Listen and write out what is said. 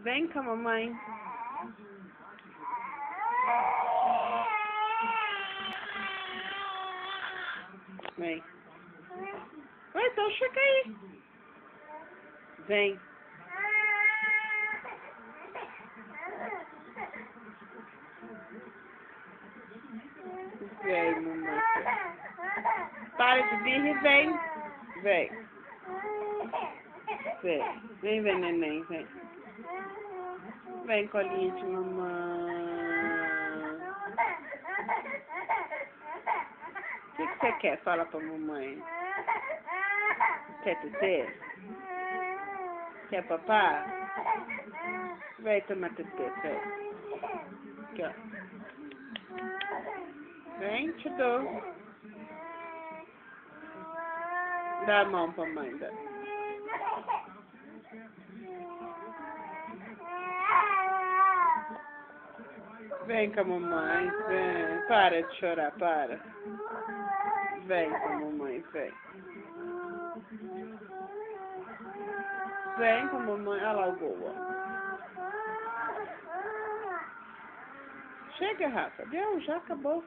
Vem com a mamãe. Vem. Oi, então chega aí. Vem. Vem, mamãe. Para de birra e vem. Vem. Vem. Vem, vem, neném, vem. Vem, colinha de mamãe. O que você quer? Fala pra mamãe. Quer tetê? Quer papá? Vem tomar tetê, vem. Aqui, ó. Vem, te dou. Dá a mão pra mãe, dá. Vem com a mamãe, vem. Para de chorar, para. Vem com a mamãe, vem. Vem com a mamãe. Olha lá o gol, ó. Chega, Rafa. Deu, já acabou.